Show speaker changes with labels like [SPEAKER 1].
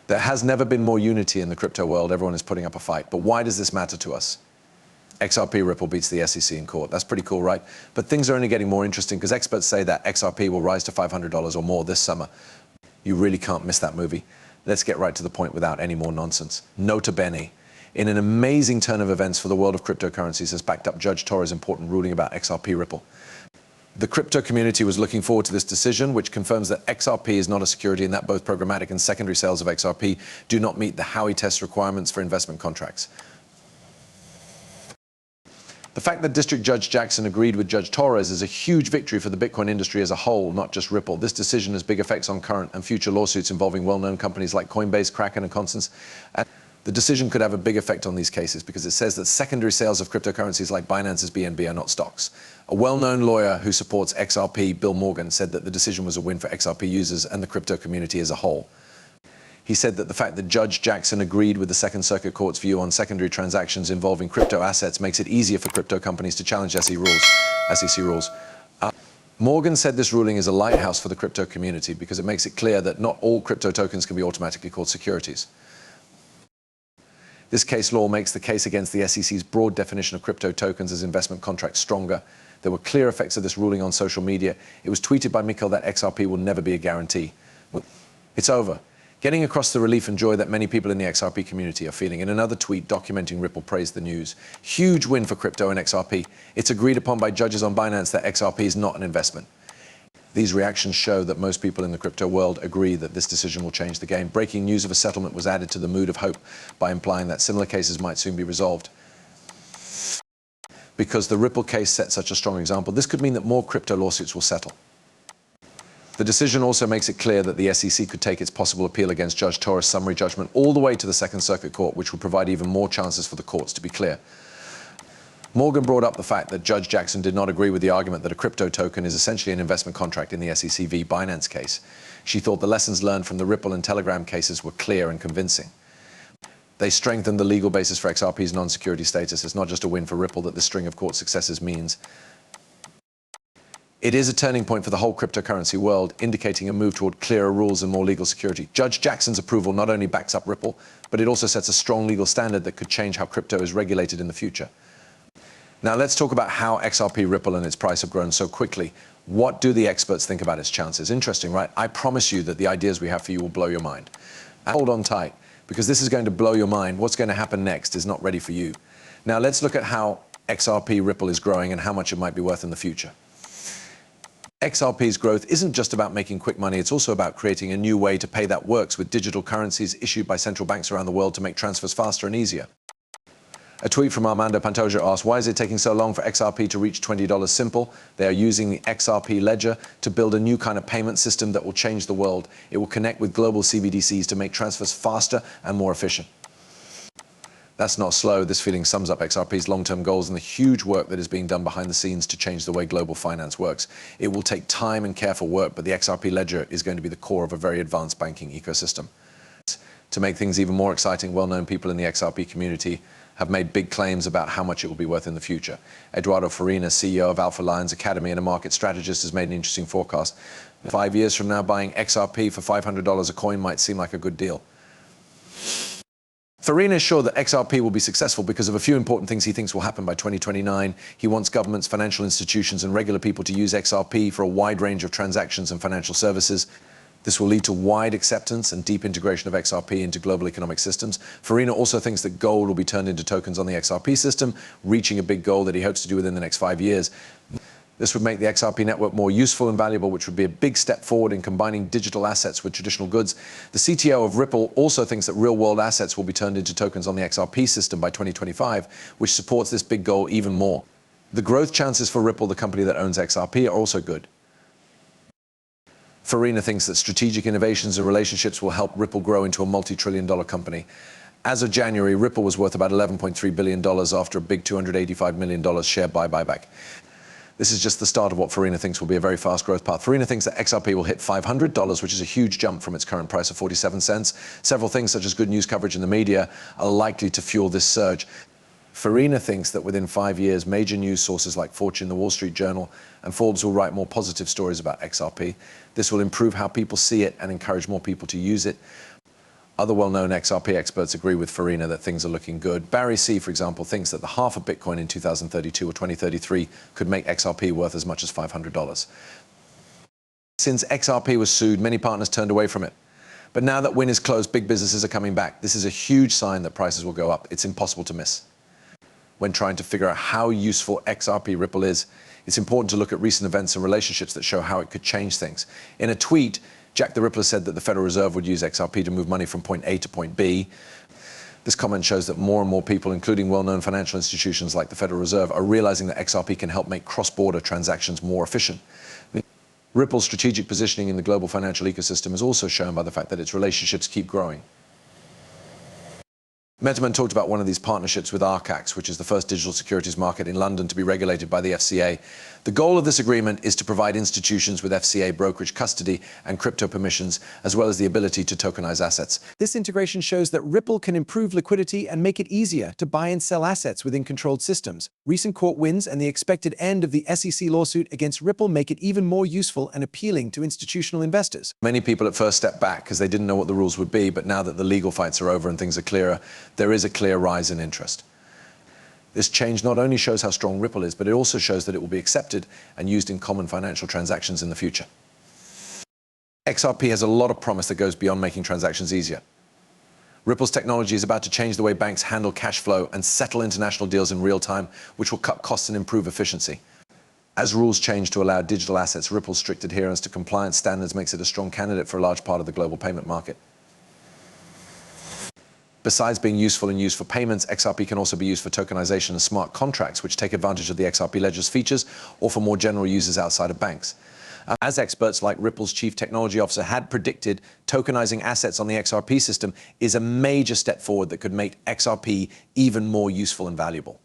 [SPEAKER 1] There has never been more unity in the crypto world. Everyone is putting up a fight. But why does this matter to us? XRP Ripple beats the SEC in court. That's pretty cool, right? But things are only getting more interesting because experts say that XRP will rise to $500 or more this summer. You really can't miss that movie. Let's get right to the point without any more nonsense. Nota bene. In an amazing turn of events for the world of cryptocurrencies has backed up Judge Torres' important ruling about XRP Ripple. The crypto community was looking forward to this decision, which confirms that XRP is not a security and that both programmatic and secondary sales of XRP do not meet the Howey test requirements for investment contracts. The fact that District Judge Jackson agreed with Judge Torres is a huge victory for the Bitcoin industry as a whole, not just Ripple. This decision has big effects on current and future lawsuits involving well-known companies like Coinbase, Kraken, and Constance. And the decision could have a big effect on these cases because it says that secondary sales of cryptocurrencies like Binance's BNB are not stocks. A well-known lawyer who supports XRP, Bill Morgan, said that the decision was a win for XRP users and the crypto community as a whole. He said that the fact that Judge Jackson agreed with the Second Circuit Court's view on secondary transactions involving crypto assets makes it easier for crypto companies to challenge SEC rules. Morgan said this ruling is a lighthouse for the crypto community because it makes it clear that not all crypto tokens can be automatically called securities. This case law makes the case against the SEC's broad definition of crypto tokens as investment contracts stronger. There were clear effects of this ruling on social media. It was tweeted by Mikkel that XRP will never be a guarantee. It's over. Getting across the relief and joy that many people in the XRP community are feeling. In another tweet documenting Ripple praised the news. Huge win for crypto and XRP. It's agreed upon by judges on Binance that XRP is not an investment. These reactions show that most people in the crypto world agree that this decision will change the game. Breaking news of a settlement was added to the mood of hope by implying that similar cases might soon be resolved. Because the Ripple case set such a strong example, this could mean that more crypto lawsuits will settle. The decision also makes it clear that the SEC could take its possible appeal against Judge Torres' summary judgment all the way to the Second Circuit Court, which would provide even more chances for the courts to be clear. Morgan brought up the fact that Judge Jackson did not agree with the argument that a crypto token is essentially an investment contract in the SEC v. Binance case. She thought the lessons learned from the Ripple and Telegram cases were clear and convincing. They strengthened the legal basis for XRP's non-security status. It's not just a win for Ripple that this string of court successes means. It is a turning point for the whole cryptocurrency world, indicating a move toward clearer rules and more legal security. Judge Jackson's approval not only backs up Ripple, but it also sets a strong legal standard that could change how crypto is regulated in the future. Now let's talk about how XRP Ripple and its price have grown so quickly. What do the experts think about its chances? Interesting, right? I promise you that the ideas we have for you will blow your mind. And hold on tight, because this is going to blow your mind. What's going to happen next is not ready for you. Now let's look at how XRP Ripple is growing and how much it might be worth in the future. XRP's growth isn't just about making quick money, it's also about creating a new way to pay that works with digital currencies issued by central banks around the world to make transfers faster and easier. A tweet from Armando Pantoja asked, why is it taking so long for XRP to reach $20? Simple. They are using the XRP ledger to build a new kind of payment system that will change the world. It will connect with global CBDCs to make transfers faster and more efficient. That's not slow. This feeling sums up XRP's long-term goals and the huge work that is being done behind the scenes to change the way global finance works. It will take time and careful work, but the XRP ledger is going to be the core of a very advanced banking ecosystem. To make things even more exciting, well-known people in the XRP community have made big claims about how much it will be worth in the future. Eduardo Farina, CEO of Alpha Lions Academy and a market strategist, has made an interesting forecast. 5 years from now, buying XRP for $500 a coin might seem like a good deal. Farina is sure that XRP will be successful because of a few important things he thinks will happen by 2029. He wants governments, financial institutions, and regular people to use XRP for a wide range of transactions and financial services. This will lead to wide acceptance and deep integration of XRP into global economic systems. Farina also thinks that gold will be turned into tokens on the XRP system, reaching a big goal that he hopes to do within the next 5 years. This would make the XRP network more useful and valuable, which would be a big step forward in combining digital assets with traditional goods. The CTO of Ripple also thinks that real-world assets will be turned into tokens on the XRP system by 2025, which supports this big goal even more. The growth chances for Ripple, the company that owns XRP, are also good. Farina thinks that strategic innovations and relationships will help Ripple grow into a multi-trillion-dollar company. As of January, Ripple was worth about $11.3 billion after a big $285 million share buyback. This is just the start of what Farina thinks will be a very fast growth path. Farina thinks that XRP will hit $500, which is a huge jump from its current price of 47 cents. Several things, such as good news coverage in the media, are likely to fuel this surge. Farina thinks that within 5 years, major news sources like Fortune, the Wall Street Journal, and Forbes will write more positive stories about XRP. This will improve how people see it and encourage more people to use it. Other well-known XRP experts agree with Farina that things are looking good. Barry C., for example, thinks that the half of Bitcoin in 2032 or 2033 could make XRP worth as much as $500. Since XRP was sued, many partners turned away from it. But now that Win is closed, big businesses are coming back. This is a huge sign that prices will go up. It's impossible to miss. When trying to figure out how useful XRP Ripple is, it's important to look at recent events and relationships that show how it could change things. In a tweet, Jack the Rippler said that the Federal Reserve would use XRP to move money from point A to point B. This comment shows that more and more people, including well-known financial institutions like the Federal Reserve, are realizing that XRP can help make cross-border transactions more efficient. Ripple's strategic positioning in the global financial ecosystem is also shown by the fact that its relationships keep growing. Metaman talked about one of these partnerships with Us.Thankx, which is the first digital securities market in London to be regulated by the FCA. The goal of this agreement is to provide institutions with FCA brokerage custody and crypto permissions, as well as the ability to tokenize assets.
[SPEAKER 2] This integration shows that Ripple can improve liquidity and make it easier to buy and sell assets within controlled systems. Recent court wins and the expected end of the SEC lawsuit against Ripple make it even more useful and appealing to institutional investors.
[SPEAKER 1] Many people at first stepped back because they didn't know what the rules would be, but now that the legal fights are over and things are clearer, there is a clear rise in interest. This change not only shows how strong Ripple is, but it also shows that it will be accepted and used in common financial transactions in the future. XRP has a lot of promise that goes beyond making transactions easier. Ripple's technology is about to change the way banks handle cash flow and settle international deals in real time, which will cut costs and improve efficiency. As rules change to allow digital assets, Ripple's strict adherence to compliance standards makes it a strong candidate for a large part of the global payment market. Besides being useful and used for payments, XRP can also be used for tokenization and smart contracts, which take advantage of the XRP ledger's features, or for more general users outside of banks. As experts like Ripple's chief technology officer had predicted, tokenizing assets on the XRP system is a major step forward that could make XRP even more useful and valuable.